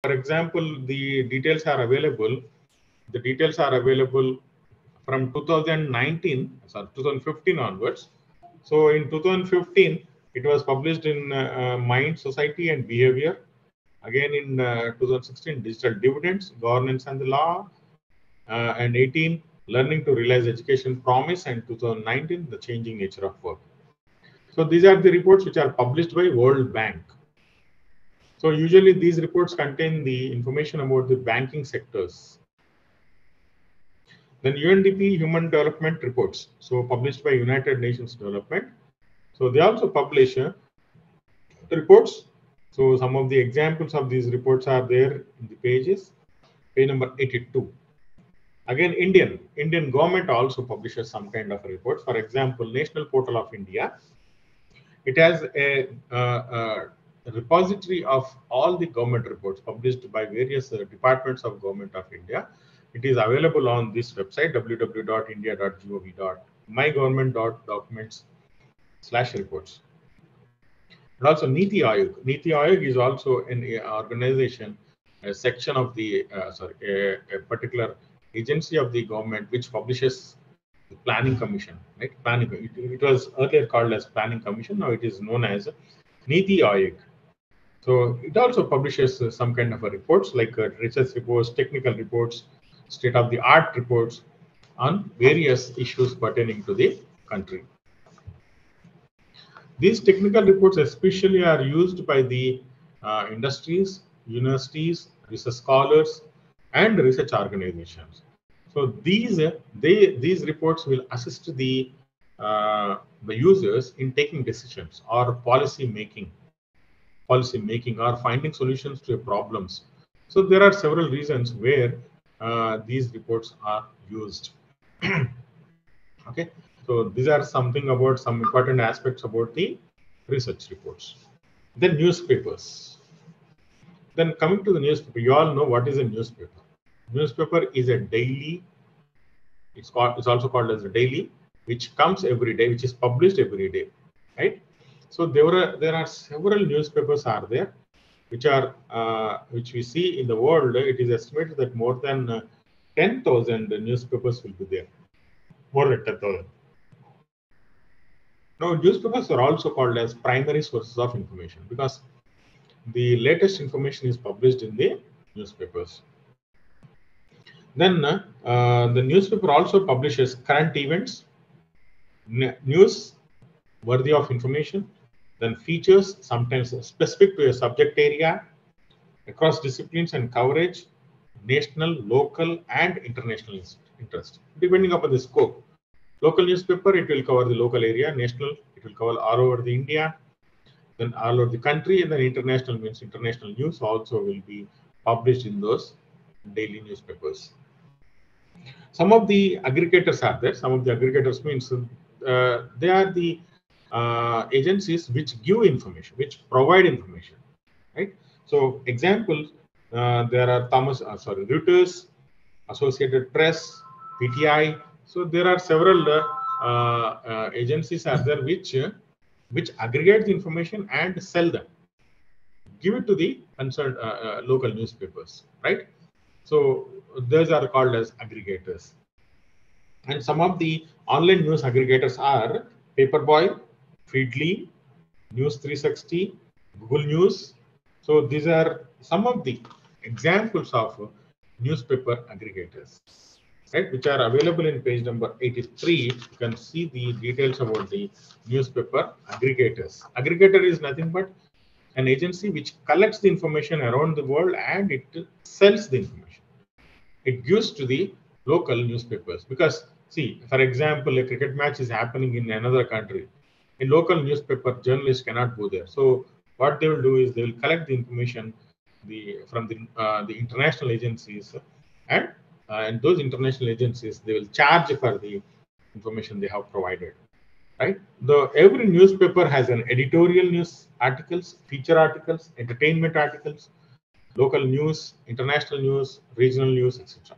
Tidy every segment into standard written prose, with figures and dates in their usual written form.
For example, the details are available. The details are available from 2019, sorry, 2015 onwards. So in 2015, it was published in Mind, Society and Behavior. Again in 2016, Digital Dividends, Governance and the Law. And 18, Learning to Realize Education Promise, and 2019, The Changing Nature of Work. So these are the reports which are published by World Bank. So usually these reports contain the information about the banking sectors. Then UNDP Human Development Reports, so published by United Nations Development. So they also publish reports. So some of the examples of these reports are there in the pages. Page number 82. Again, Indian government also publishes some kind of reports. For example, National Portal of India. It has a repository of all the government reports published by various departments of Government of India. It is available on this website, www.india.gov.mygovernment.documents/reports. And also Niti Aayog. Niti Aayog is also an organization, a section of the, a particular agency of the government which publishes the Planning Commission, right? Planning. It was earlier called as Planning Commission. Now it is known as Niti Aayog. So it also publishes some kind of reports like research reports, technical reports, state-of-the-art reports on various issues pertaining to the country. These technical reports especially are used by the industries, universities, research scholars, and research organizations. So these reports will assist the users in taking decisions or policy making or finding solutions to problems. So there are several reasons where these reports are used. Okay, so these are something about some important aspects about the research reports. Then newspapers. Then coming to the newspaper, you all know what is a newspaper. Newspaper is a daily. It's also called as a daily, which comes every day, which is published every day, right? So there are several newspapers are there, which we see in the world. It is estimated that more than 10,000 newspapers will be there. More than 10,000. Now, newspapers are also called as primary sources of information because the latest information is published in the newspapers. Then the newspaper also publishes current events, news worthy of information, then features sometimes specific to a subject area, across disciplines and coverage, national, local, and international interest, depending upon the scope. Local newspaper, it will cover the local area. National, it will cover all over the India, then all over the country, and then international means international news also will be published in those daily newspapers. Some of the aggregators are there. Some of the aggregators means they are the agencies which give information, which provide information, right? So examples, there are Reuters, Associated Press, PTI. So there are several agencies are there which aggregate the information and sell them, give it to the concerned local newspapers, right? So those are called as aggregators. And some of the online news aggregators are Paperboy, Feedly, News 360, Google News. So these are some of the examples of newspaper aggregators, right, which are available in page number 83. You can see the details about the newspaper aggregators. Aggregator is nothing but an agency which collects the information around the world and it sells the information. It gives to the local newspapers because, see, for example, a cricket match is happening in another country. In local newspaper, journalists cannot go there. So what they will do is they will collect the information from the international agencies, and those international agencies, they will charge for the information they have provided, right? Every newspaper has an editorial news articles, feature articles, entertainment articles, local news, international news, regional news, etc.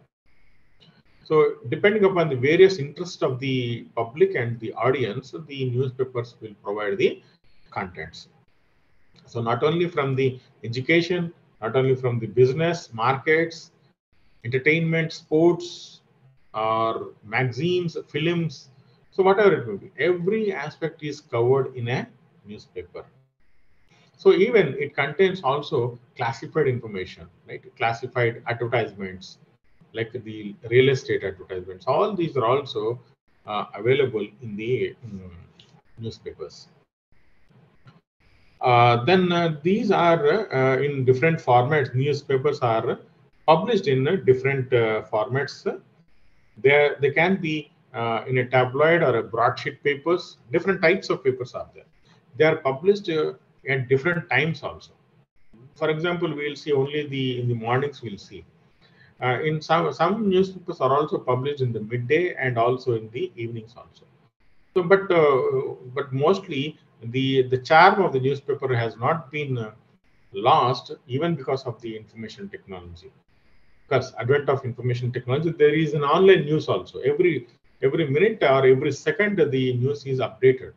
So depending upon the various interests of the public and the audience, the newspapers will provide the contents. So not only from the education, not only from the business, markets, entertainment, sports, or magazines, films. So whatever it may be, every aspect is covered in a newspaper. So even it contains also classified information, right? Classified advertisements, like the real estate advertisements. All these are also available in the newspapers. Then these are in different formats. Newspapers are published in different formats. They can be in a tabloid or a broadsheet papers. Different types of papers are there. They are published at different times also. For example, we'll see only the in the mornings. We'll see in some newspapers are also published in the midday and also in the evenings also. So, but mostly the charm of the newspaper has not been lost even because of the information technology. Because advent of information technology, there is an online news also. Every minute or every second, the news is updated.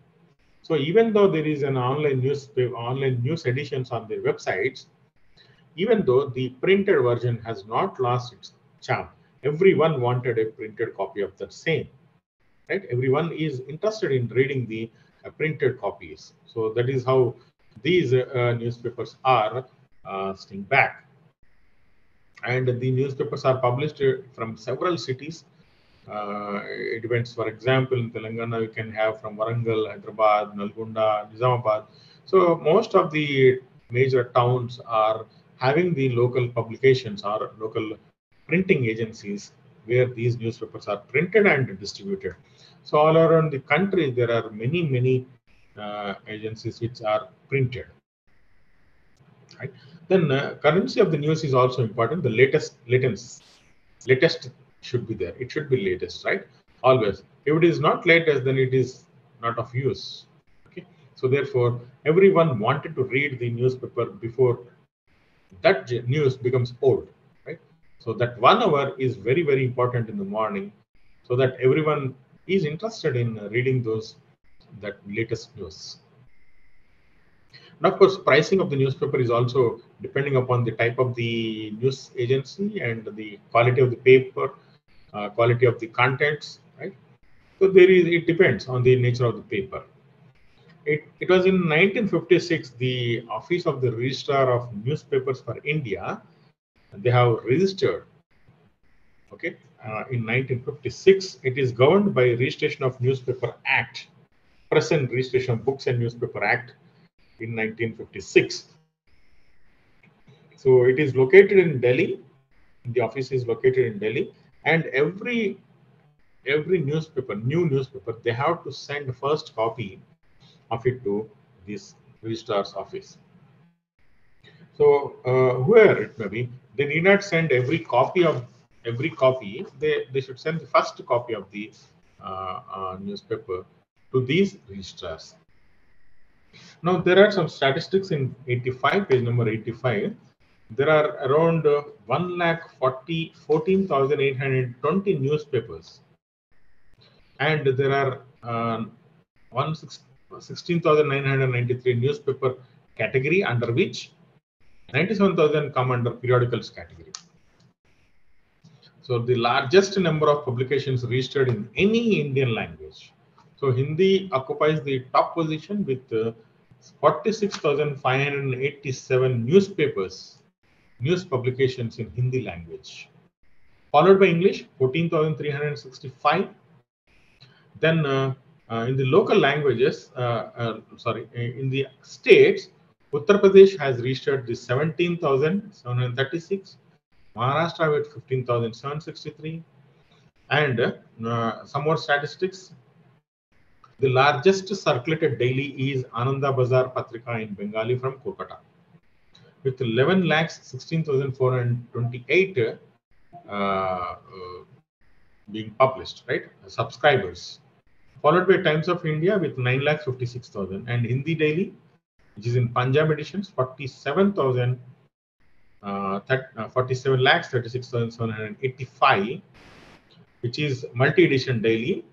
So even though there is an online news editions on their websites, even though the printed version has not lost its charm, everyone wanted a printed copy of that same. Right? Everyone is interested in reading the printed copies. So that is how these newspapers are staying back. And the newspapers are published from several cities. It depends. For example, in Telangana, you can have from Warangal, Hyderabad, Nalgonda, Nizamabad. So most of the major towns are having the local publications or local printing agencies where these newspapers are printed and distributed. So all around the country, there are many agencies which are printed. Right? Then currency of the news is also important. The latest should be there. It should be latest, right? Always. If it is not latest, then it is not of use. Okay. So therefore, everyone wanted to read the newspaper before that news becomes old, right? So that 1 hour is very important in the morning, so that everyone is interested in reading that latest news. And of course, pricing of the newspaper is also depending upon the type of the news agency and the quality of the paper, quality of the contents, right? So it depends on the nature of the paper. It was in 1956, the Office of the Registrar of Newspapers for India, they have registered, okay, in 1956. It is governed by Registration of Newspaper Act, present Registration of Books and Newspaper Act in 1956. So it is located in Delhi. The office is located in Delhi, and every newspaper, new newspaper, they have to send first copy of it to this registrar's office. So whoever it may be, they need not send every copy of every copy. They should send the first copy of the newspaper to these registrars. Now there are some statistics in 85, page number 85. There are around 1,14,820 newspapers, and there are 16,993 newspaper category, under which 97,000 come under periodicals category. So the largest number of publications registered in any Indian language. So Hindi occupies the top position with 46,587 news publications in Hindi language, followed by English 14,365. Then in the local languages, in the states, Uttar Pradesh has registered the 17,736, Maharashtra with 15,763, and some more statistics. The largest circulated daily is Ananda Bazar Patrika in Bengali from Kolkata, with 11,16,428 being published, right? Subscribers. Followed by Times of India with 9,56,000, and Hindi Daily, which is in Punjab editions, 47,000. 47 lakhs 36,785, which is multi-edition daily,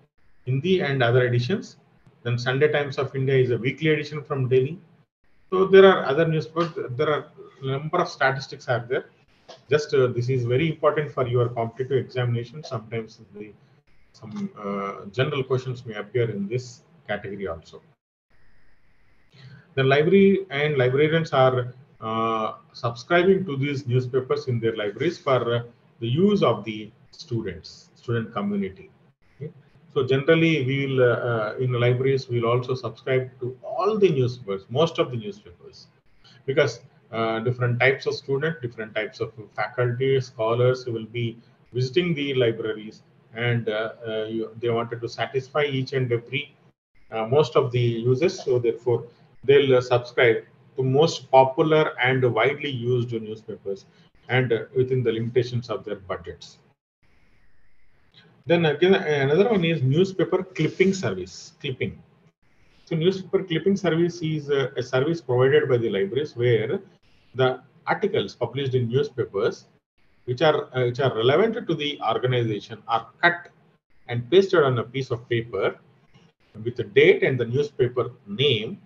Hindi and other editions. Then Sunday Times of India is a weekly edition from Delhi. So there are other newspapers. There are number of statistics are there. Just this is very important for your competitive examination. Sometimes some general questions may appear in this category also. The library and librarians are subscribing to these newspapers in their libraries for the use of the student community. Okay. So generally, we will in the libraries we will also subscribe to all the newspapers, most of the newspapers, because different types of students, different types of faculty, scholars will be visiting the libraries, and they wanted to satisfy each and every most of the users. So therefore, they'll subscribe to most popular and widely used newspapers, and within the limitations of their budgets. Then again, another one is newspaper clipping service. Clipping. So newspaper clipping service is a service provided by the libraries where the articles published in newspapers which are relevant to the organization are cut and pasted on a piece of paper with the date and the newspaper name,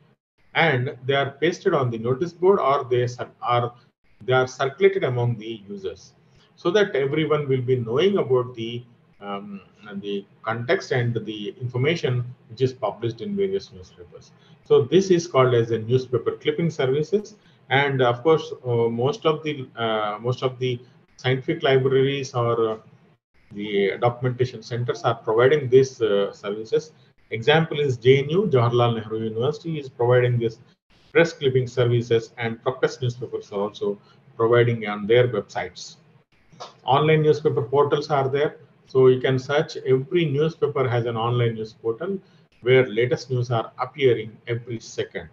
and they are pasted on the notice board, or they are circulated among the users, so that everyone will be knowing about um, the context and the information which is published in various newspapers. So this is called as a newspaper clipping services. And of course, most of the scientific libraries or the documentation centers are providing these services. Example is JNU, Jawaharlal Nehru University is providing this press clipping services, and Press newspapers are also providing on their websites. Online newspaper portals are there, so you can search. Every newspaper has an online news portal where latest news are appearing every second.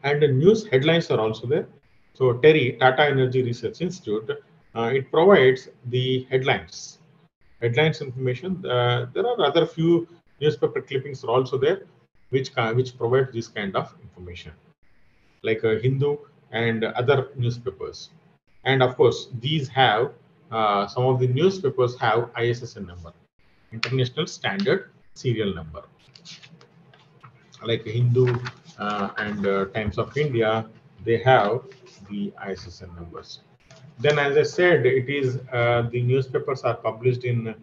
And the news headlines are also there. So TERI, Tata Energy Research Institute, it provides the headlines information. There are other few newspaper clippings are also there, which provide this kind of information, like Hindu and other newspapers. And of course, these have some of the newspapers have ISSN number, International Standard Serial Number, like Hindu and Times of India. They have the ISSN numbers. Then, as I said, it is the newspapers are published in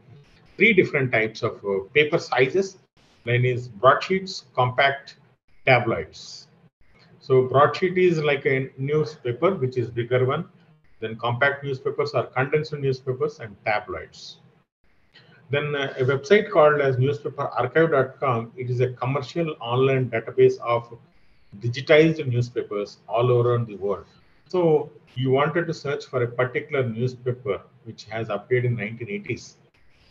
three different types of paper sizes. One is broadsheets, compact, tabloids. So broadsheet is like a newspaper, which is bigger one. Then compact newspapers are condensed newspapers and tabloids. Then a website called as newspaperarchive.com. It is a commercial online database of digitized newspapers all around the world. So you wanted to search for a particular newspaper which has appeared in 1980s.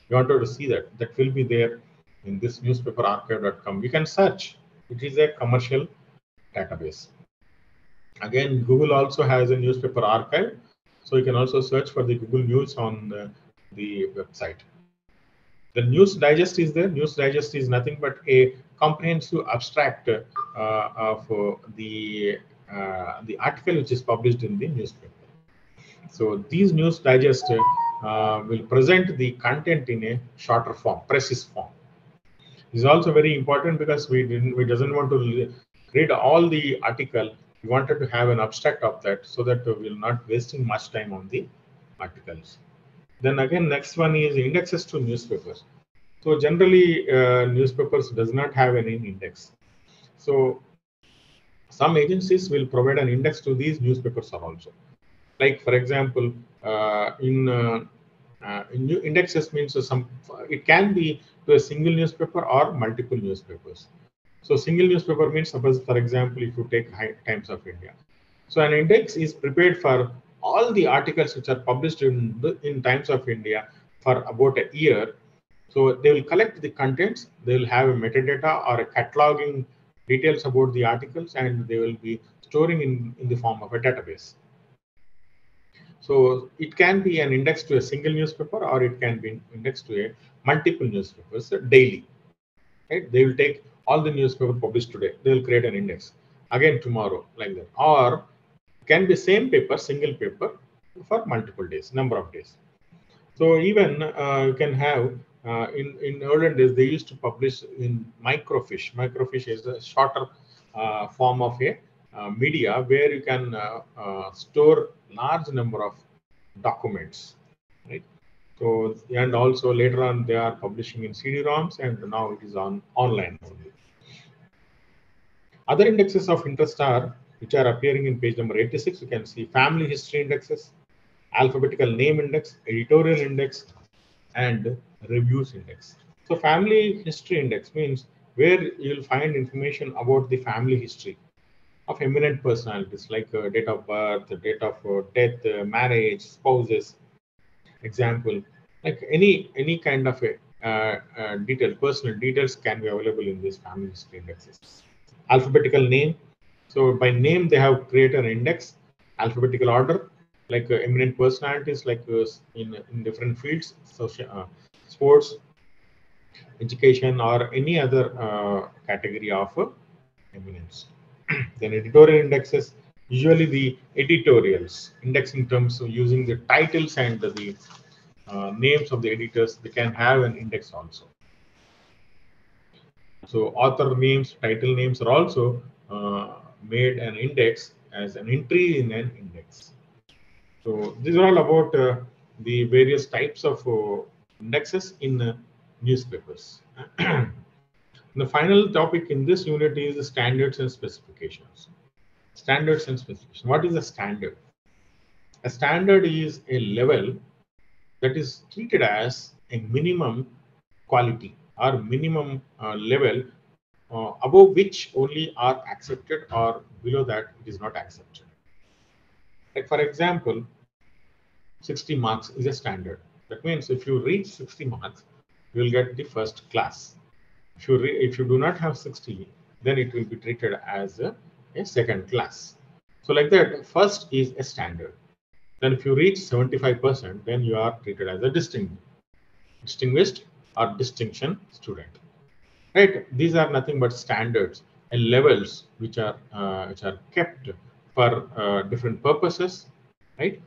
You wanted to see that will be there in this newspaperarchive.com. You can search. It is a commercial database. Again, Google also has a newspaper archive, so you can also search for the Google News on the website. The News Digest is there. News Digest is nothing but a comprehensive abstract of the article which is published in the newspaper. So these News Digest will present the content in a shorter form, precise form. This is also very important because we doesn't want to read all the article. We wanted to have an abstract of that, so that we'll not wasting much time on the articles. Then again, next one is indexes to newspapers. So generally, newspapers does not have any index. So some agencies will provide an index to these newspapers also. Like for example, in indexes means it can be to a single newspaper or multiple newspapers. So single newspaper means, suppose for example, if you take Times of India. So an index is prepared for all the articles which are published in Times of India for about a year. So they will collect the contents, they will have a metadata or a cataloging details about the articles, and they will be storing in the form of a database. So it can be an index to a single newspaper, or it can be indexed to a multiple newspapers daily. Right? They will take all the newspaper published today. They will create an index again tomorrow, like that. Or it can be same paper, single paper for multiple days, number of days. So even you can have in olden days they used to publish in microfiche. Microfiche is a shorter form of a media where you can store large number of documents, right? So, and also later on they are publishing in CD-ROMs, and now it is on online only. Other indexes of interest are, which are appearing in page number 86. You can see family history indexes, alphabetical name index, editorial index, and reviews index. So family history index means where you will find information about the family history of eminent personalities like date of birth, date of death, marriage, spouses, example, like any kind of a detail, personal details can be available in these family history indexes. Alphabetical name. So by name they have created an index, alphabetical order, like eminent personalities, like in different fields, social, sports, education, or any other category of eminence. Then editorial indexes, usually the editorials, index in terms of using the titles and the names of the editors, they can have an index also. So author names, title names are also made an index as an entry in an index. So these are all about the various types of indexes in newspapers. The final topic in this unit is standards and specifications. Standards and specifications. What is a standard? A standard is a level that is treated as a minimum quality or minimum level above which only are accepted, or below that it is not accepted. Like for example, 60 marks is a standard. That means if you reach 60 marks, you will get the first class. If you do not have 60, then it will be treated as a second class. So like that, first is a standard. Then if you reach 75%, then you are treated as a distinguished or distinction student. Right? These are nothing but standards and levels which are kept for different purposes, right?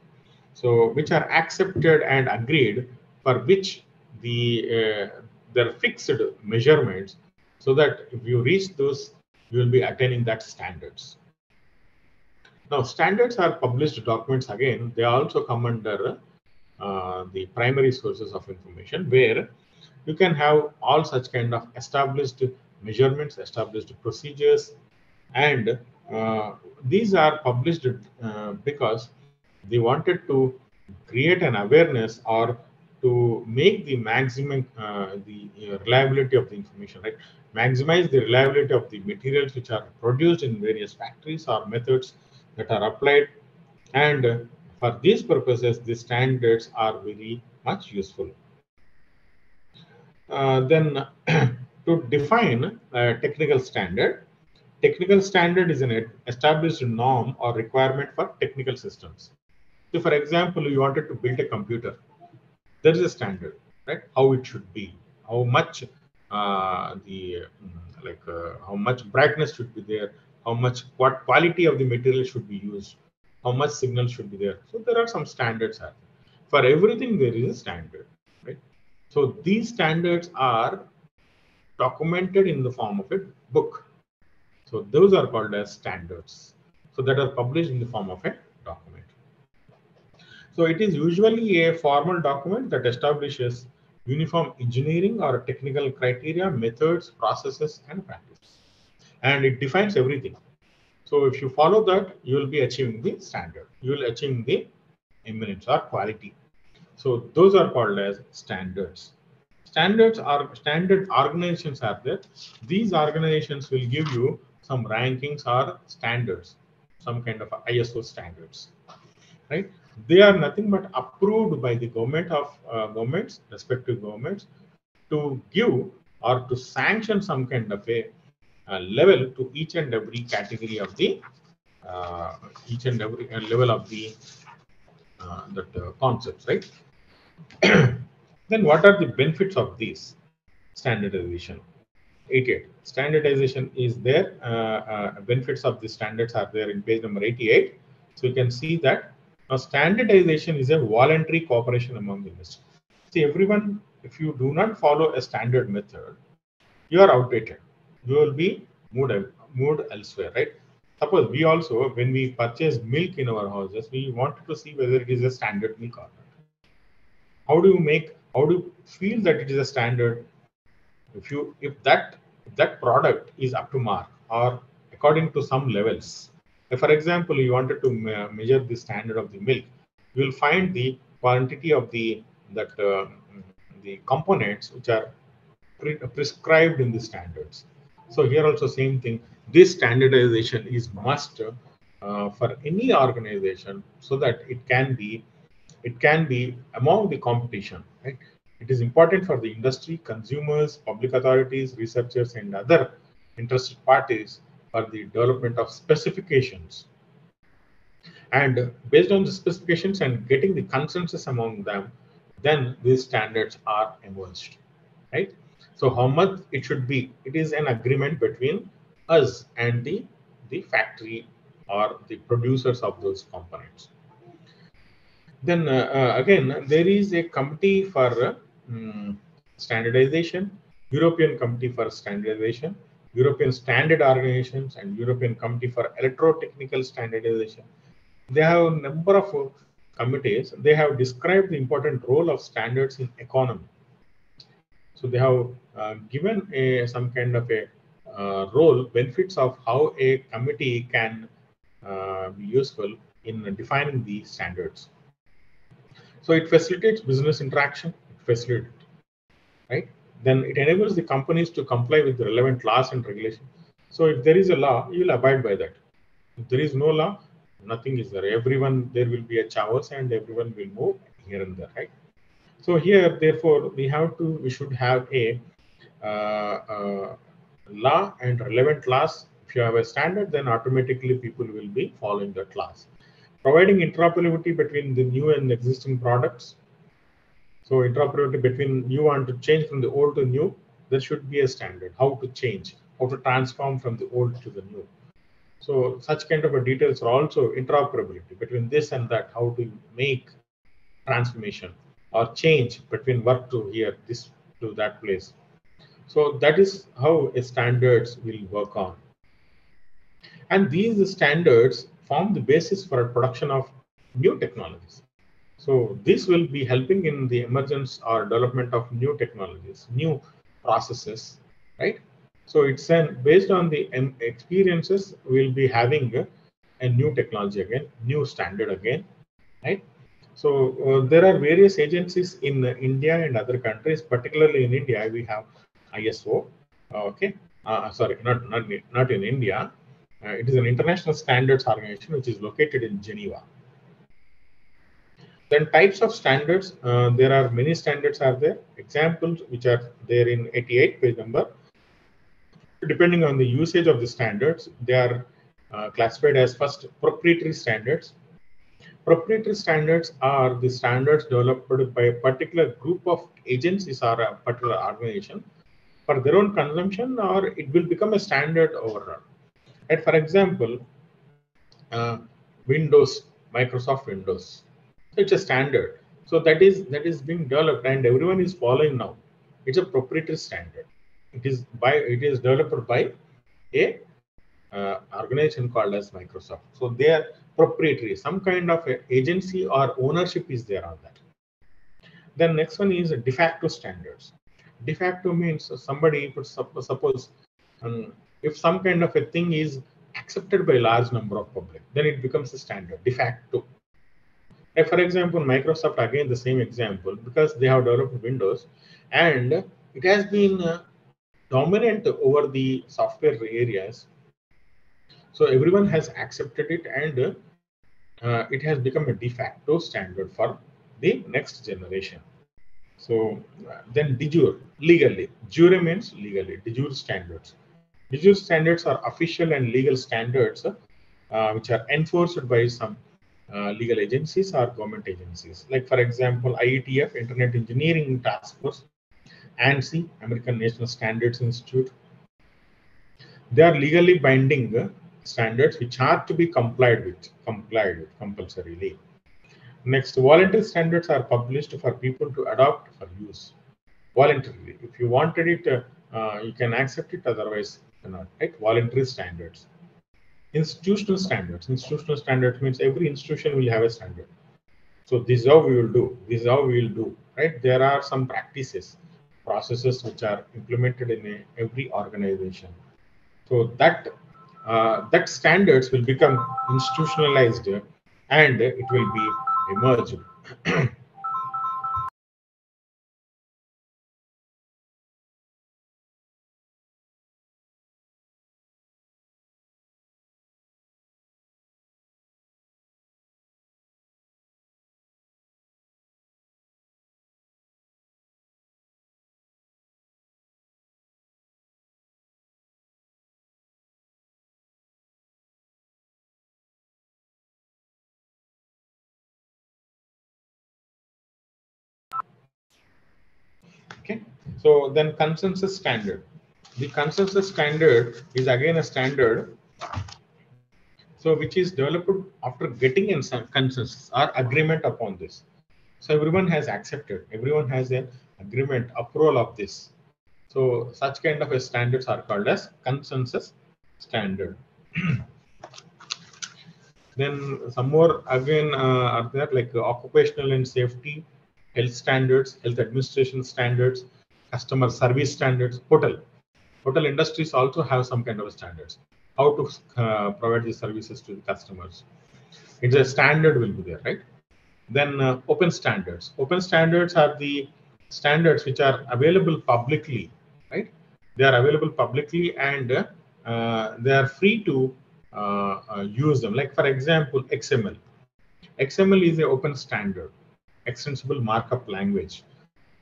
So which are accepted and agreed, for which there are fixed measurements, so that if you reach those, you will be attaining that standards. Now, standards are published documents. Again, they also come under the primary sources of information, where you can have all such kind of established measurements, established procedures, and these are published because they wanted to create an awareness, or to make the maximum reliability of the information, right? Maximize the reliability of the materials which are produced in various factories or methods that are applied, and for these purposes, the standards are very much useful. Then to define a technical standard. Technical standard is an established norm or requirement for technical systems. So for example, you wanted to build a computer. There is a standard, right? How it should be, how much how much brightness should be there, what quality of the material should be used, how much signal should be there. So there are some standards happening. For everything, there is a standard, right? So these standards are documented in the form of a book. So those are called as standards. So that are published in the form of a document. So it is usually a formal document that establishes uniform engineering or technical criteria, methods, processes, and practice. And it defines everything. So if you follow that, you will be achieving the standard. You will achieve the eminence or quality. So those are called as standards. Standard organizations are there. These organizations will give you some rankings or standards, some kind of ISO standards, right? They are nothing but approved by the governments, respective governments, to give or to sanction some kind of a level to each and every category of the each and every level of the concepts, right? Then what are the benefits of this standardization? 88. Standardization is there. Benefits of the standards are there in page number 88. So you can see that now standardization is a voluntary cooperation among the industry. See, everyone, if you do not follow a standard method, you are outdated. You will be moved elsewhere, right? Suppose we also, when we purchase milk in our houses, we wanted to see whether it is a standard milk or not. How do you feel that it is a standard? If that product is up to mark or according to some levels. If, for example, you wanted to measure the standard of the milk, you will find the quantity of the components which are prescribed in the standards. So here also same thing. This standardization is must for any organization so that it can be among the competition, right? It is important for the industry, consumers, public authorities, researchers, and other interested parties for the development of specifications. And based on the specifications and getting the consensus among them, then these standards are emerged, right? So how much it should be? It is an agreement between us and the factory or the producers of those components. Then again, there is a committee for standardization, European Committee for Standardization, European Standard Organizations, and European Committee for Electrotechnical Standardization. They have a number of committees. They have described the important role of standards in economy. So they have given some kind of a role, benefits of how a committee can be useful in defining the standards. So it facilitates business interaction, right? Then it enables the companies to comply with the relevant laws and regulations. So if there is a law, you will abide by that. If there is no law, nothing is there. Everyone, there will be a chaos and everyone will move here and there, right? So here, therefore, we should have a law and relevant laws. If you have a standard, then automatically people will be following that laws. Providing interoperability between the new and existing products. So interoperability between, you want to change from the old to new, there should be a standard. How to change, how to transform from the old to the new. So such kind of a details are also interoperability between this and that, how to make transformation or change between work to here, this to that place. So that is how a standards will work on. And these standards form the basis for a production of new technologies. So this will be helping in the emergence or development of new technologies, new processes, right? So it's based on the experiences, we'll be having a new technology again, new standard again, right? So there are various agencies in India and other countries. Particularly in India, we have ISO. Okay, sorry, not in India. It is an international standards organization which is located in Geneva. Then types of standards. There are many standards are there. Examples which are there in 88 page number. Depending on the usage of the standards, they are classified as first proprietary standards. Proprietary standards are the standards developed by a particular group of agencies or a particular organization for their own consumption, or it will become a standard overall. And for example, Windows, Microsoft Windows, it's a standard. So that is being developed and everyone is following now. It's a proprietary standard. It is developed by a organization called as Microsoft. So they are proprietary, some kind of agency or ownership is there on that. Then next one is de facto standards. De facto means somebody could suppose if some kind of a thing is accepted by a large number of public, then it becomes a standard de facto. Like for example, Microsoft, again the same example, because they have developed Windows and it has been dominant over the software areas. So everyone has accepted it and it has become a de facto standard for the next generation. So then de jure, legally. Jure means legally, de jure standards. De jure standards are official and legal standards which are enforced by some legal agencies or government agencies. Like for example, IETF, Internet Engineering Task Force, ANSI, American National Standards Institute. They are legally binding standards which are to be complied with compulsorily. Next, voluntary standards are published for people to adopt for use voluntarily. If you wanted it, you can accept it. Otherwise, cannot, right? Voluntary standards. Institutional standards. Institutional standards means every institution will have a standard. So this is how we will do. This is how we will do, right? There are some practices, processes which are implemented in every organization. So that standards will become institutionalized and it will be emerged. Okay. So then consensus standard. The consensus standard is again a standard, so which is developed after getting in some consensus or agreement upon this. So everyone has accepted, everyone has an agreement, approval of this. So such kind of a standards are called as consensus standard. Then some more again are there, like occupational and safety, health standards, health administration standards, customer service standards. Hotel industries also have some kind of standards. How to provide the services to the customers. It's a standard will be there, right? Then open standards. Open standards are the standards which are available publicly, right? They are available publicly and they are free to use them. Like for example, XML. XML is an open standard, extensible markup language.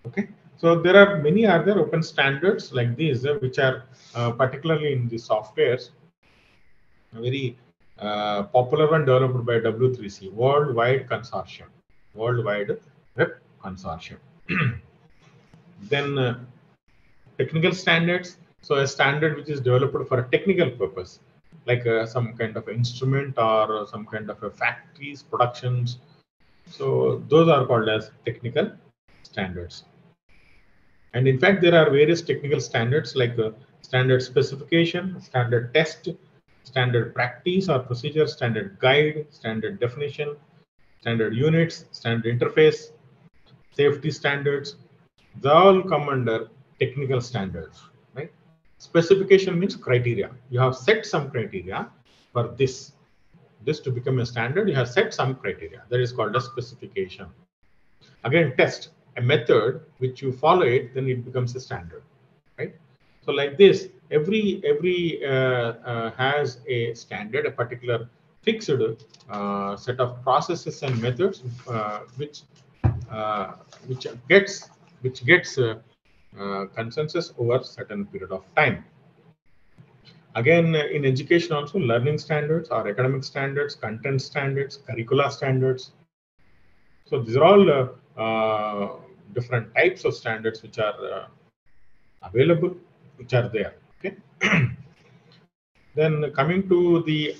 Okay, so there are many other open standards like these, which are particularly in the softwares, a very popular one developed by W3C, Worldwide Consortium, Worldwide Web Consortium. Then technical standards. So a standard which is developed for a technical purpose, like some kind of instrument or some kind of a factories, productions. So those are called as technical standards. And in fact, there are various technical standards like standard specification, standard test, standard practice or procedure, standard guide, standard definition, standard units, standard interface, safety standards. They all come under technical standards, right? Specification means criteria. You have set some criteria for this. This to become a standard, you have set some criteria. That is called a specification. Again, test a method which you follow it, then it becomes a standard, right? So like this, every has a standard, a particular fixed set of processes and methods which uh, which gets consensus over certain period of time. Again, in education also, learning standards or academic standards, content standards, curricula standards. So these are all different types of standards which are available, which are there. Okay. Then coming to the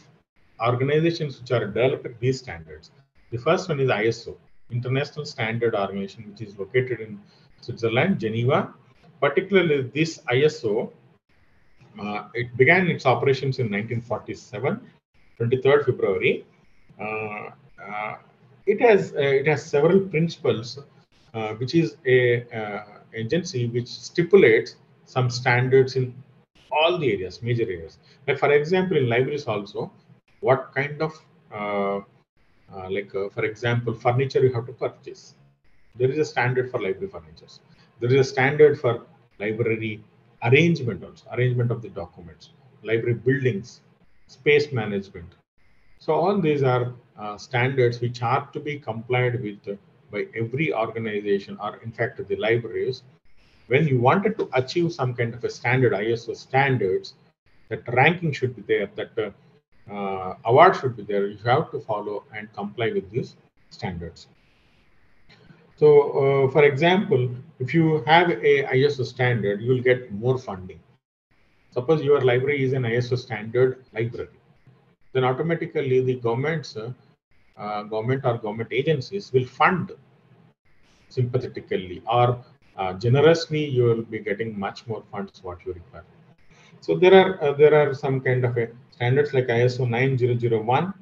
organizations which are developing these standards. The first one is ISO, International Standard Organization, which is located in Switzerland, Geneva. Particularly this ISO, it began its operations in 1947, 23rd February. Uh, uh, it has several principles, which is a agency which stipulates some standards in all the areas, major areas. Like for example, in libraries also, what kind of for example, furniture you have to purchase. There is a standard for library furnitures. There is a standard for library arrangement also, arrangement of the documents, library buildings, space management. So all these are standards which are to be complied with by every organization, or in fact the libraries. When you wanted to achieve some kind of a standard, ISO standards, that ranking should be there, that award should be there. You have to follow and comply with these standards. So, for example, if you have a ISO standard, you will get more funding. Suppose your library is an ISO standard library, then automatically the government or government agencies will fund sympathetically or generously. You will be getting much more funds what you require. So there are some kind of a standards like ISO 9001,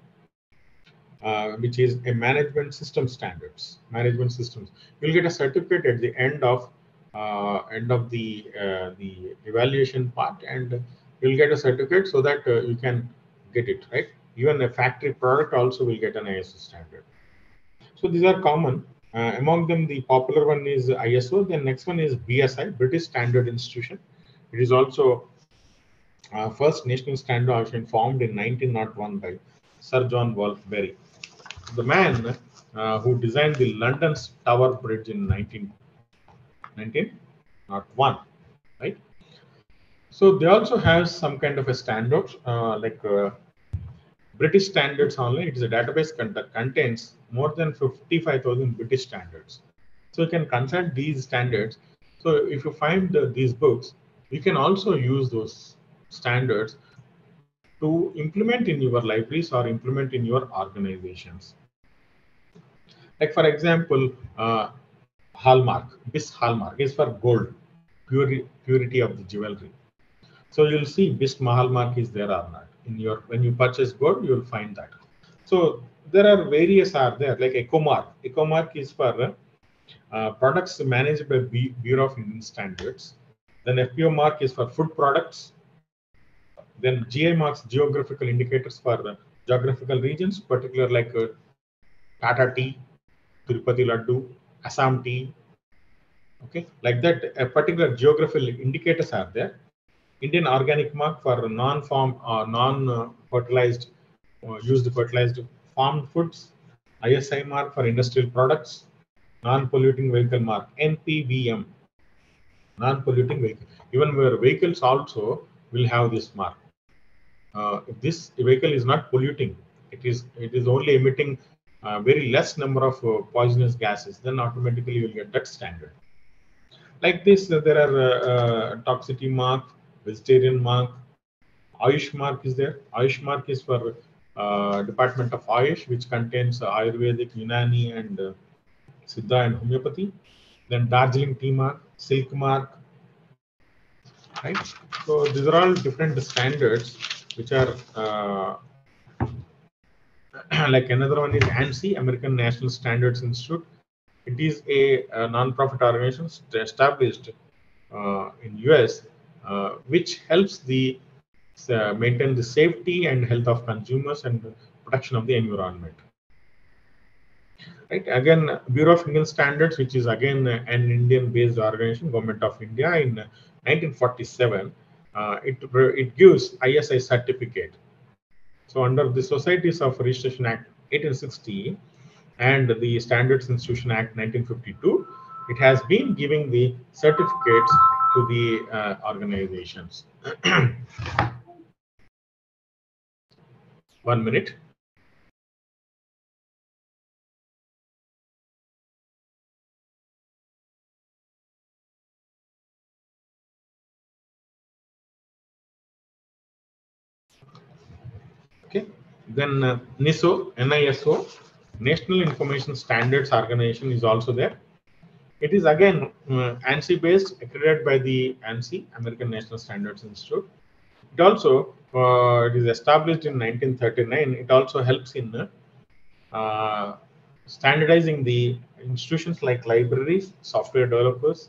which is a management system standards. Management systems. You'll get a certificate at the end of the evaluation part, and you'll get a certificate so that you can get it right. Even a factory product also will get an ISO standard. So these are common. Among them, the popular one is ISO. Then next one is BSI, British Standard Institution. It is also first national standard organization formed in 1901 by Sir John Wolfberry, the man who designed the London Tower Bridge in 1901, right? So they also have some kind of a standard British Standards Online. It is a database contains more than 55,000 British standards. So you can consult these standards. So if you find these books, you can also use those standards to implement in your libraries or implement in your organizations. Like for example, Hallmark, BIS Hallmark is for gold, purity of the jewelry. So you'll see BIS Hallmark is there or not. In your when you purchase gold, you'll find that. So there are various are there like Ecomark. Ecomark is for products managed by Bureau of Indian Standards. Then FPO mark is for food products. Then GI marks, geographical indicators for geographical regions, particular like Tata tea, Tirupati laddu, Assam tea. Okay, like that, a particular geographical indicators are there. Indian organic mark for non-farm or non-fertilized used fertilized farm foods. ISI mark for industrial products. Non-polluting vehicle mark NPVM, non-polluting vehicle. Even where vehicles also will have this mark. If this vehicle is not polluting, it is only emitting very less number of poisonous gases, then automatically you will get that standard. Like this, there are toxicity mark, vegetarian mark, Ayush mark is there. Ayush mark is for Department of Ayush, which contains Ayurvedic, Unani, and Siddha and homeopathy. Then Darjeeling tea mark, silk mark, right? So these are all different standards which are like another one is ANSI, American National Standards Institute. It is a non-profit organization established in US, which helps the maintain the safety and health of consumers and protection of the environment. Right. Again, Bureau of Indian Standards, which is again an Indian-based organization, Government of India, in 1947, it gives ISI certificate. So under the Societies of Registration Act 1860 and the Standards Institution Act 1952, it has been giving the certificates to the organizations. 1 minute. Okay. Then NISO, National Information Standards Organization is also there. It is again ANSI based, accredited by the ANSI, American National Standards Institute. It also it is established in 1939. It also helps in standardizing the institutions like libraries, software developers,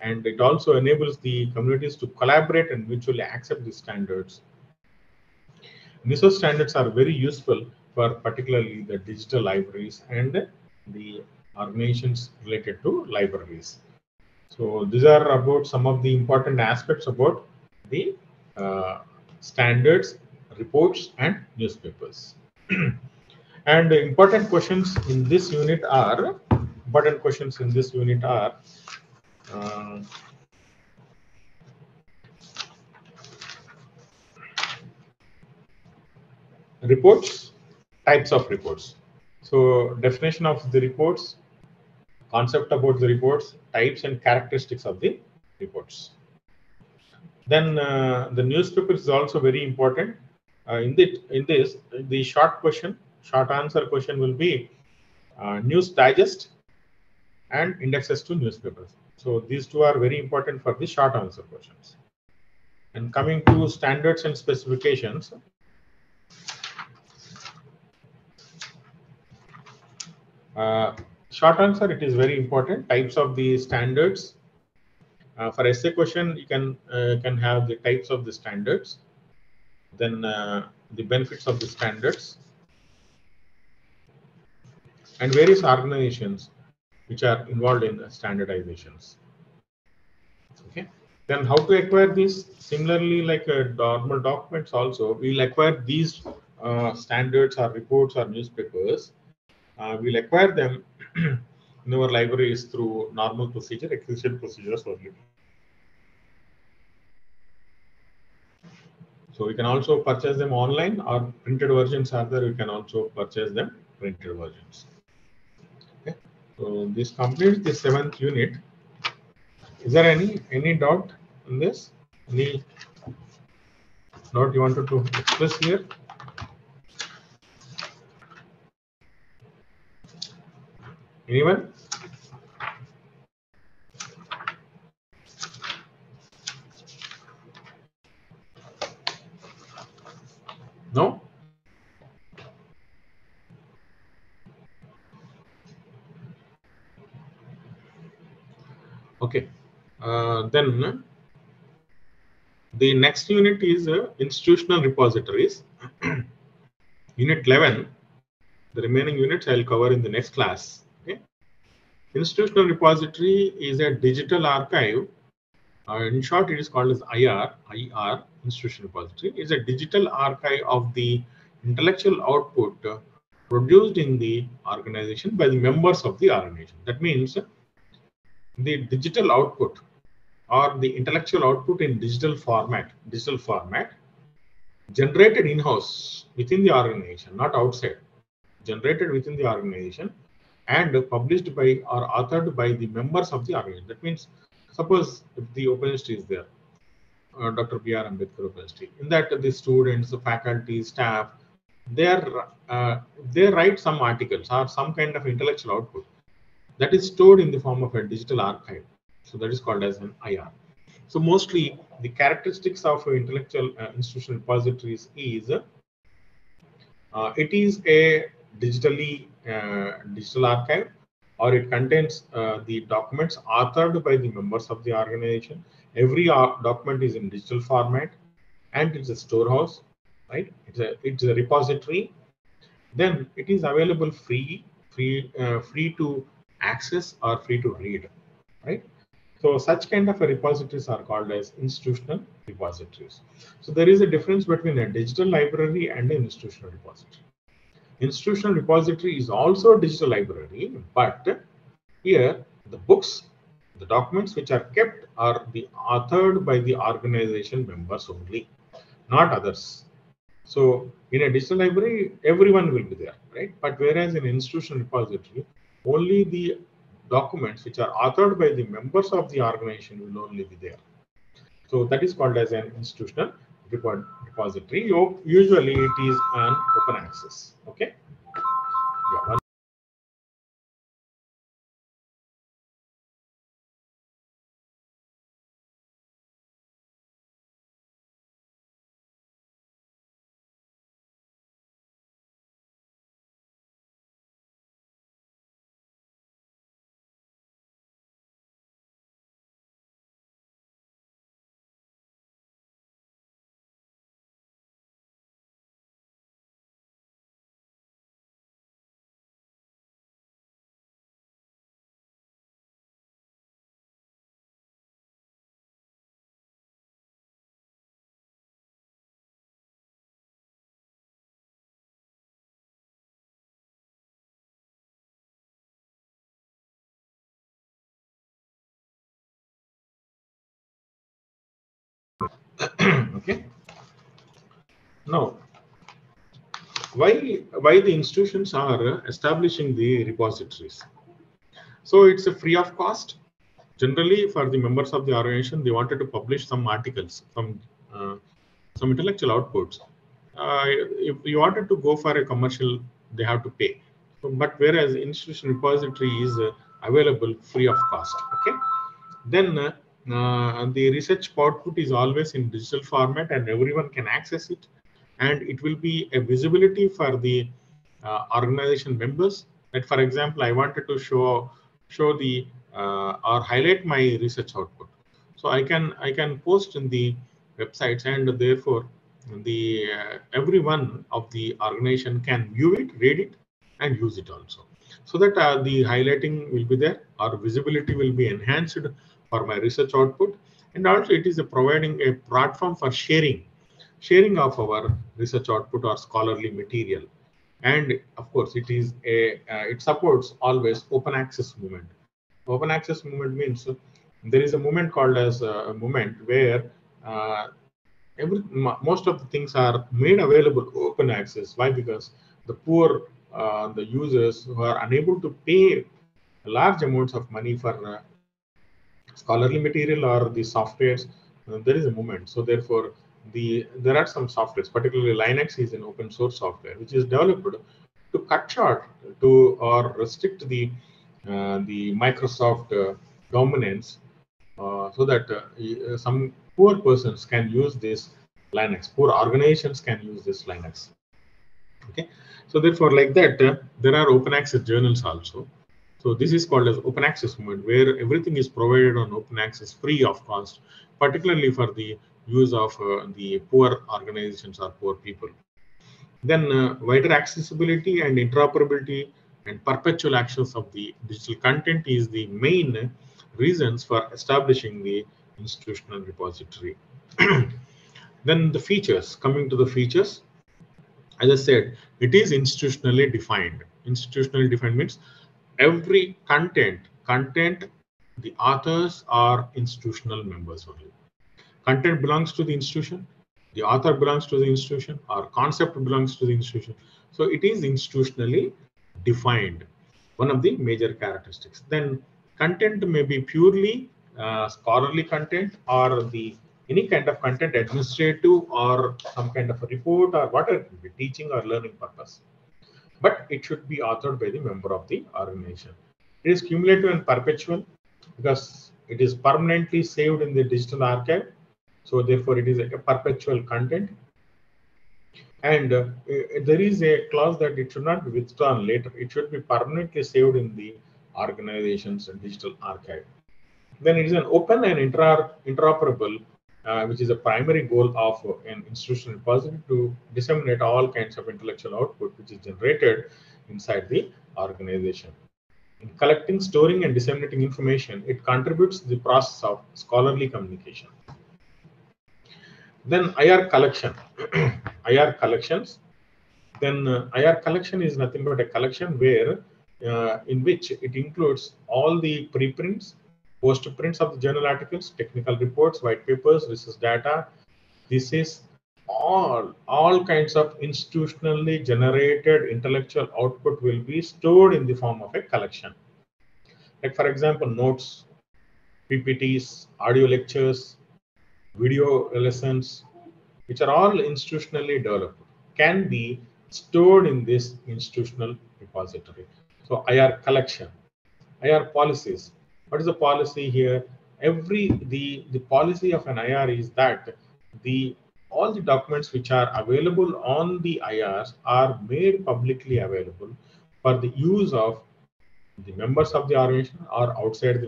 and it also enables the communities to collaborate and mutually accept the standards. NISO standards are very useful for particularly the digital libraries and the organizations related to libraries. So these are about some of the important aspects about the standards, reports, and newspapers. And important questions in this unit are uh, reports, types of reports. So definition of the reports, concept about the reports, types and characteristics of the reports. Then the newspaper is also very important. In this, the short answer question will be news digest and indexes to newspapers. So these two are very important for the short answer questions. And coming to standards and specifications, short answer, it is very important. Types of the standards. For essay question, you can have the types of the standards, then the benefits of the standards, and various organizations which are involved in standardizations. Okay. Then how to acquire these? Similarly, like normal documents also, we'll acquire these standards or reports or newspapers. We'll acquire them in our libraries through normal procedure, acquisition procedures only. So we can also purchase them online, or printed versions are there. We can also purchase them printed versions. Okay. So this completes the 7th unit. Is there any doubt in this? Any doubt you wanted to express here? Anyone? No? Okay. Then the next unit is institutional repositories. Unit 11. The remaining units I'll cover in the next class. Okay. Institutional repository is a digital archive. In short, it is called as IR, Institutional Repository. It is a digital archive of the intellectual output produced in the organization by the members of the organization. That means the digital output or the intellectual output in digital format generated in-house within the organization, not outside, generated within the organization and published by or authored by the members of the organization. That means, suppose if the Open History is there, Dr. P.R. Ambedkar Open History, in that the students, the faculty, staff, they write some articles or some kind of intellectual output that is stored in the form of a digital archive. So that is called as an IR. So mostly the characteristics of intellectual institutional repositories is it is a digital archive, or it contains the documents authored by the members of the organization. Every document is in digital format, and it's a storehouse, right? It's a repository. Then it is available free to access or free to read, right? So such kind of repositories are called as institutional repositories. So there is a difference between a digital library and an institutional repository. Institutional repository is also a digital library, but here the books, the documents which are kept are the authored by the organization members only, not others. So in a digital library, everyone will be there, right? But whereas in an institutional repository, only the documents which are authored by the members of the organization will only be there. So that is called as an institutional repository. Usually it is an open access. Okay. Yeah. Okay. Now, why the institutions are establishing the repositories? So it's a free of cost. Generally, for the members of the organization, they wanted to publish some articles, some intellectual outputs. If you wanted to go for a commercial, they have to pay. But whereas institutional repository is available free of cost. Okay. Then the research output is always in digital format and everyone can access it, and it will be a visibility for the organization members. That, for example, I wanted to show the or highlight my research output, so I can post in the websites, and therefore the everyone of the organization can view it, read it, and use it also, so that the highlighting will be there, or visibility will be enhanced for my research output. And also it is providing a platform for sharing of our research output or scholarly material. And of course it is it supports always open access movement. Open access movement means there is a movement called as a movement where uh, most of the things are made available open access. Why? Because the poor, the users who are unable to pay large amounts of money for scholarly material or the softwares, there is a movement. So therefore, there are some softwares, particularly Linux is an open source software which is developed to cut short to or restrict the Microsoft dominance, so that some poor persons can use this Linux, poor organizations can use this Linux. Okay, so therefore, like that, there are open access journals also. So this is called as open access movement, where everything is provided on open access free of cost, particularly for the use of the poor organizations or poor people. Then wider accessibility and interoperability and perpetual access of the digital content is the main reasons for establishing the institutional repository. Then the features, coming to the features, as I said, it is institutionally defined. Institutionally defined means every content, the authors are institutional members only. Content belongs to the institution, the author belongs to the institution, or concept belongs to the institution. So it is institutionally defined, one of the major characteristics. Then content may be purely scholarly content, or the any kind of content, administrative or some kind of a report or whatever it may be, teaching or learning purpose, but it should be authored by the member of the organization. It is cumulative and perpetual because it is permanently saved in the digital archive. So therefore, it is a perpetual content. And there is a clause that it should not be withdrawn later. It should be permanently saved in the organization's digital archive. Then it is an open and interoperable, which is a primary goal of an institutional repository to disseminate all kinds of intellectual output which is generated inside the organization. In collecting, storing, and disseminating information, it contributes to the process of scholarly communication. Then IR collection, IR collections. Then IR collection is nothing but a collection where in which it includes all the preprints, postprints of the journal articles, technical reports, white papers, research data. This is all kinds of institutionally generated intellectual output will be stored in the form of a collection. Like for example, notes, PPTs, audio lectures, video lessons, which are all institutionally developed, can be stored in this institutional repository. So IR collection, IR policies. What is the policy here? The policy of an IR is that all the documents which are available on the IRs are made publicly available for the use of the members of the organization or outside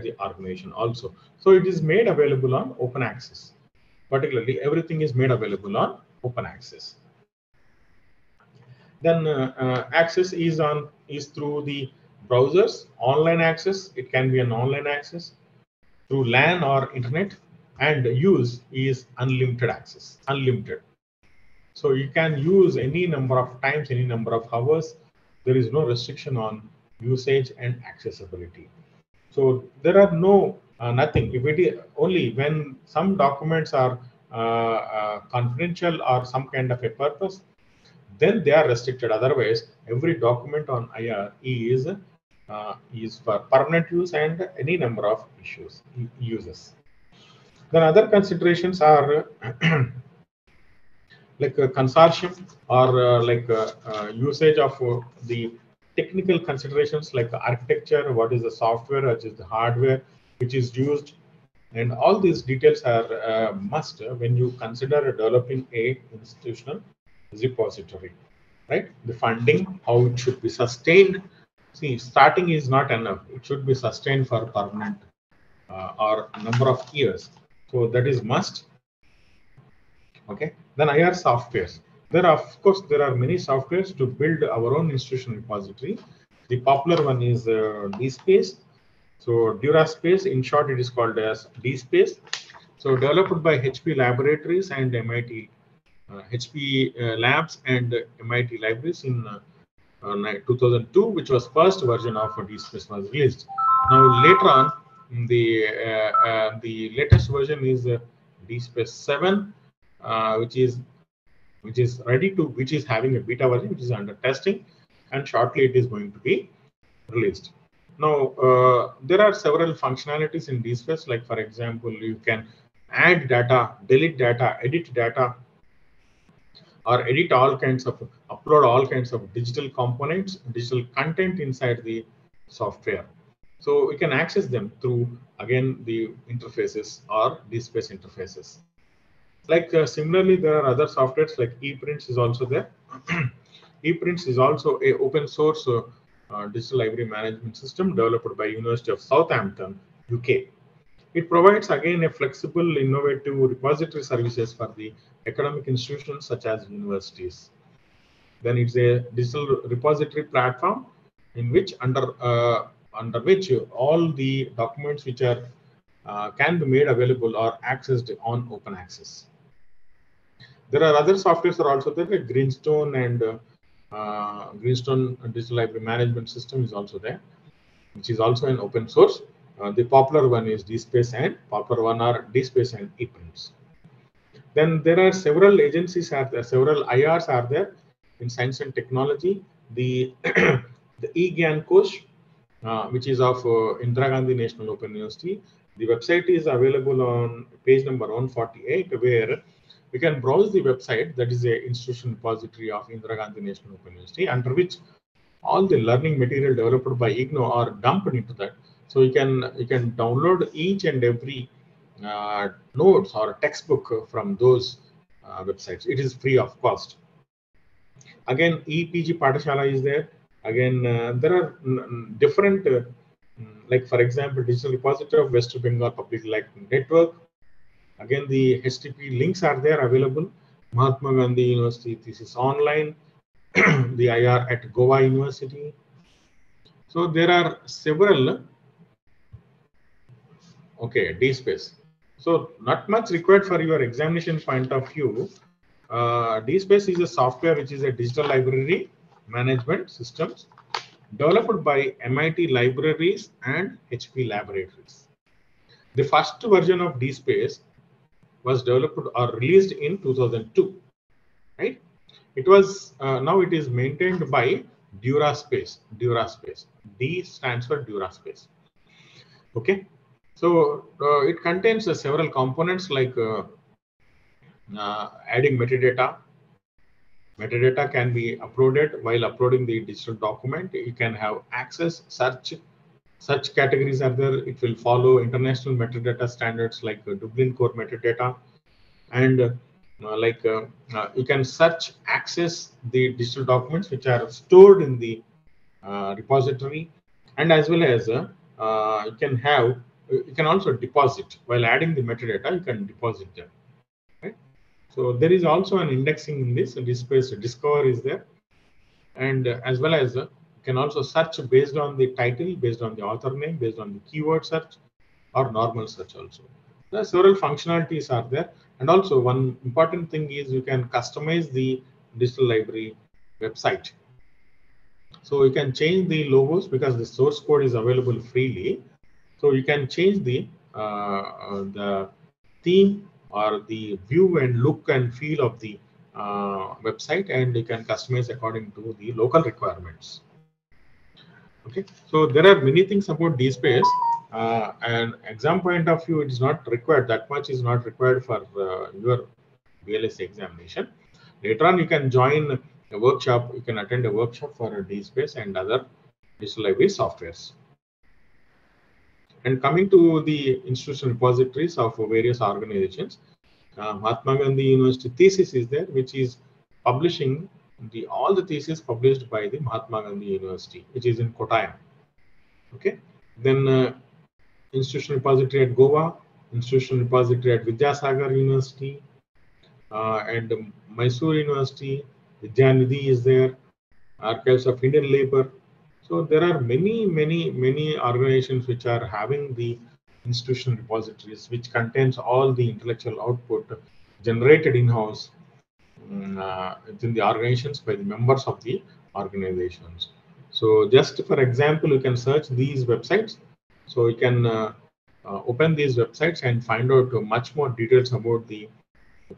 the organization also. So it is made available on open access. Particularly, everything is made available on open access. Then access is through the browsers, online access. It can be an online access through LAN or internet, and use is unlimited access, unlimited. So you can use any number of times, any number of hours. There is no restriction on usage and accessibility. So there are no nothing. If it is only when some documents are confidential or some kind of a purpose, then they are restricted. Otherwise, every document on IR is for permanent use and any number of uses. Then other considerations are like a consortium or usage of the technical considerations like architecture, what is the software, what is the hardware, which is used, and all these details are must when you consider developing a institutional repository, right? The funding, how it should be sustained. See, starting is not enough. It should be sustained for permanent or a number of years. So that is must. Okay. Then IR softwares. There are, of course, there are many softwares to build our own institutional repository. The popular one is DSpace. So DuraSpace, in short, it is called as DSpace. So developed by HP Laboratories and MIT, HP Labs and MIT Libraries in 2002, which was first version of DSpace was released. Now later on, the latest version is DSpace 7, which is having a beta version, which is under testing, and shortly it is going to be released. Now there are several functionalities in DSpace, like for example, you can add data, delete data, edit data, or edit all kinds of, upload all kinds of digital components, digital content inside the software. So we can access them through, again, the interfaces or DSpace interfaces. Like similarly, there are other softwares like ePrints is also there. ePrints is also a open source digital library management system developed by University of Southampton, UK. It provides again a flexible, innovative repository services for the academic institutions such as universities. Then it's a digital repository platform in which under which all the documents which are can be made available or accessed on open access. There are other softwares are also there, like Greenstone, and Greenstone Digital Library Management System is also there, which is also an open source. The popular one is DSpace, and popular one are DSpace and ePrints. Then there are several agencies, several IRs are there in science and technology. The the eGyan course, which is of Indira Gandhi National Open University. The website is available on page number 148, where we can browse the website. That is a institution repository of Indira Gandhi National Open University, under which all the learning material developed by IGNOU are dumped into that. So you can download each and every notes or textbook from those websites. It is free of cost. Again, EPG Pathshala is there. Again, there are different, like for example, Digital Repository of West Bengal Public Library Network. Again, the HTTP links are there available. Mahatma Gandhi University Thesis Online, the IR at Goa University. So there are several. Okay, DSpace. So not much required for your examination point of view. DSpace is a software which is a digital library management systems developed by MIT Libraries and HP Laboratories. The first version of DSpace was developed or released in 2002, right? It was now it is maintained by DuraSpace. D stands for DuraSpace. Okay, so it contains several components like adding metadata. Metadata can be uploaded while uploading the digital document. You can have access, search categories are there. It will follow international metadata standards like Dublin Core metadata, and you can search, access the digital documents which are stored in the repository, and as well as you can also deposit while adding the metadata. You can deposit them. Right? So there is also an indexing in this. DSpace Discover is there, and as well as you can also search based on the title, based on the author name, based on the keyword search, or normal search also. There are several functionalities are there, and also one important thing is you can customize the digital library website. So you can change the logos because the source code is available freely. So you can change the theme or the view and look and feel of the website, and you can customize according to the local requirements. Okay, so there are many things about DSpace. And exam point of view, it is not required. That much is not required for your BLISc examination. Later on, you can join a workshop. You can attend a workshop for DSpace and other digital library softwares. And coming to the institutional repositories of various organizations, Mahatma Gandhi University thesis is there, which is publishing all the theses published by the Mahatma Gandhi University, which is in Kottayam. Okay. Then institutional repository at Goa, institutional repository at Vidyasagar University, and Mysore University, Vidyanidhi is there, Archives of Indian Labor. So there are many organizations which are having the institutional repositories, which contains all the intellectual output generated in-house within the organizations by the members of the organizations. So just for example, you can search these websites. So you can open these websites and find out much more details about the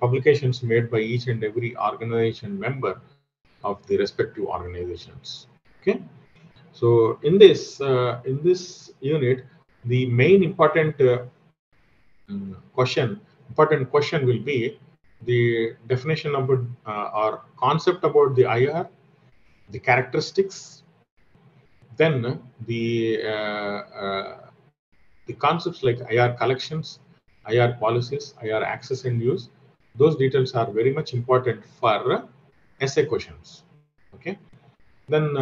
publications made by each and every organization member of the respective organizations. Okay. So in this unit, the main important question will be the definition about or concept about the IR, the characteristics, then the concepts like IR collections, IR policies, IR access and use. Those details are very much important for essay questions. Okay. Then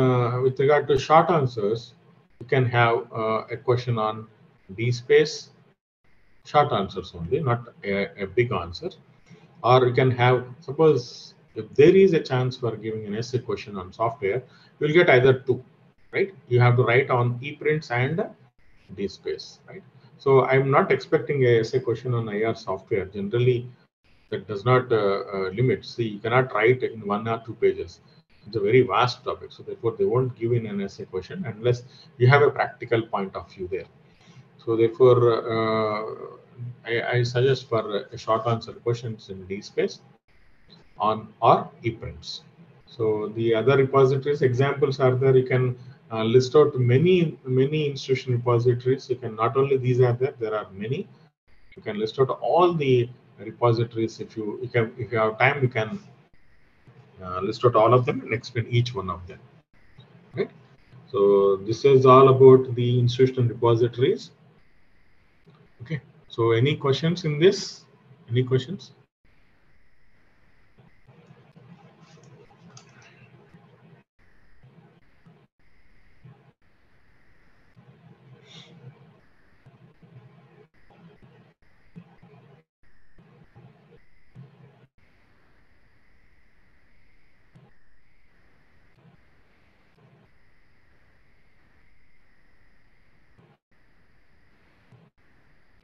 with regard to short answers, you can have a question on DSpace, short answers only, not a big answer. Or you can have, suppose if there is a chance for giving an essay question on software, you will get either two, right? You have to write on ePrints and DSpace, right? So I'm not expecting a essay question on IR software. Generally, that does not limit. See, you cannot write in 1 or 2 pages. It's a very vast topic, so therefore they won't give in an essay question unless you have a practical point of view there. So therefore, I suggest for a short answer questions in DSpace on or ePrints. So the other repositories examples are there. You can list out many institution repositories. You can not only these are there. There are many. You can list out all the repositories. If you have time, you can list out all of them and explain each one of them. Right. So this is all about the institutional repositories. Okay. So any questions in this? Any questions?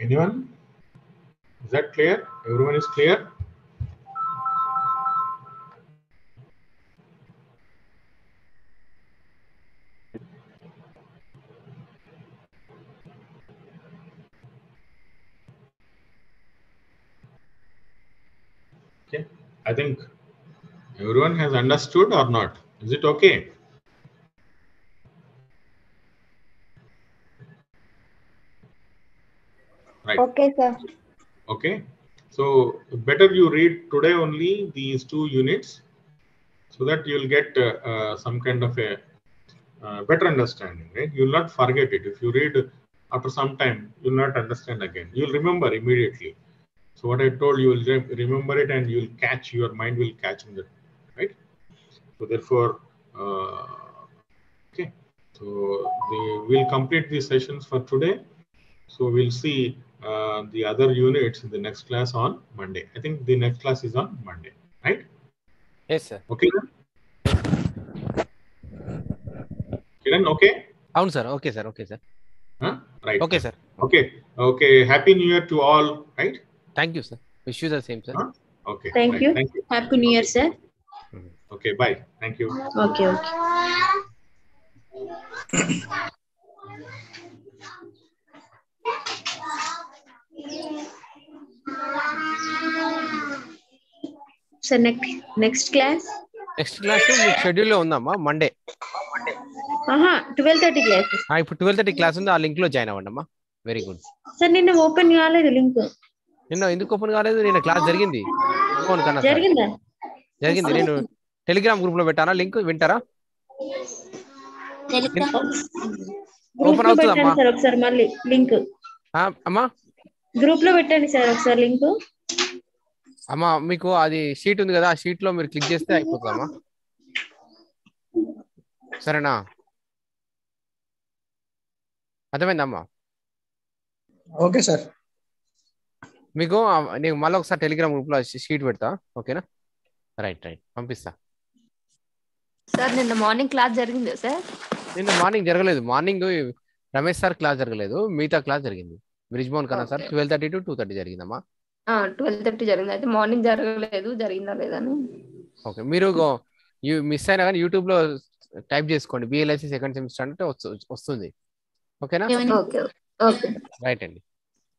Anyone? Is that clear? Everyone is clear? Okay. I think everyone has understood or not? Is it okay? Right. Okay, sir. Okay. So better you read today only these 2 units so that you will get some kind of a better understanding, right? You will not forget it. If you read after some time, you will not understand again. You will remember immediately. So what I told you will remember it and you will catch, your mind will catch in that, right? So therefore, okay. So we'll complete these sessions for today. So we'll see the other units in the next class on Monday. I think the next class is on Monday, right? Yes, sir. Okay. Kiran, okay? అవును sir. Okay, sir. Okay, sir. Huh? Right. Okay, sir. Okay. Okay. Happy New Year to all, right? Thank you, sir. Wish you the same, sir. Huh? Okay. Thank right. you. Thank you. Happy New Year, sir. Okay. Bye. Thank you. Okay. So next class? Next class మీకు schedule లో ఉందమ్మా Monday. 12:30 class. ఇప్పుడు 12:30 class ఉంది, ఆ link లో join అవ్వండి అమ్మా. Very good. Sir నిన్న ఓపెన్ కాలేదు లింక్. నిన్న ఎందుకు ఓపెన్ కాలేదు? నిన్న క్లాస్ జరిగింది. జరిగిందా? జరిగింది. నేను టెలిగ్రామ్ గ్రూప్ లో పెట్టానా లింక్, వింటారా? గ్రూప్ ఓపెన్ లో అవుతుందమ్మా పెట్టండి సార్ ఒకసారి మళ్ళీ లింక్. అమ్మా గ్రూప్ లో పెట్టండి సార్ ఒకసారి లింక్. అమ్మా మీకు అది షీట్ ఉంది కదా, ఆ షీట్ లో మీరు క్లిక్ చేస్తే అయిపోతుందమ్మా. సరేనా, అర్థమైందమ్మా? Okay sir. మీకు నేను మళ్ళీ ఒకసారి టెలిగ్రామ్ గ్రూప్ లో షీట్ పెడతా, ఓకేనా? రైట్ పంపిస్తా. సార్ నిన్న మార్నింగ్ క్లాస్ జరిగిందా సార్? నిన్న మార్నింగ్ జరగలేదు. మార్నింగ్ రమేష్ సార్ క్లాస్ జరగలేదు, మిగతా క్లాస్ జరిగింది. బ్రిజ్మోహన్ కన్నా సార్ 12:30 to 2:30 జరిగిందమ్మా. 12:30 జరిగింది. అయితే మార్నింగ్ జరగలేదు, జరిగిందా లేదని. ఓకే, మీరు మిస్ అయినా కానీ యూట్యూబ్ లో టైప్ చేసుకోండి BLISc సెకండ్ సెమిస్టర్ అంటే వస్తుంది. ఓకేనా? ఓకే ఓకే రైట్ అండి.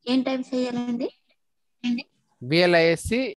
ఏం టైప్ చేయాలండి? BLISc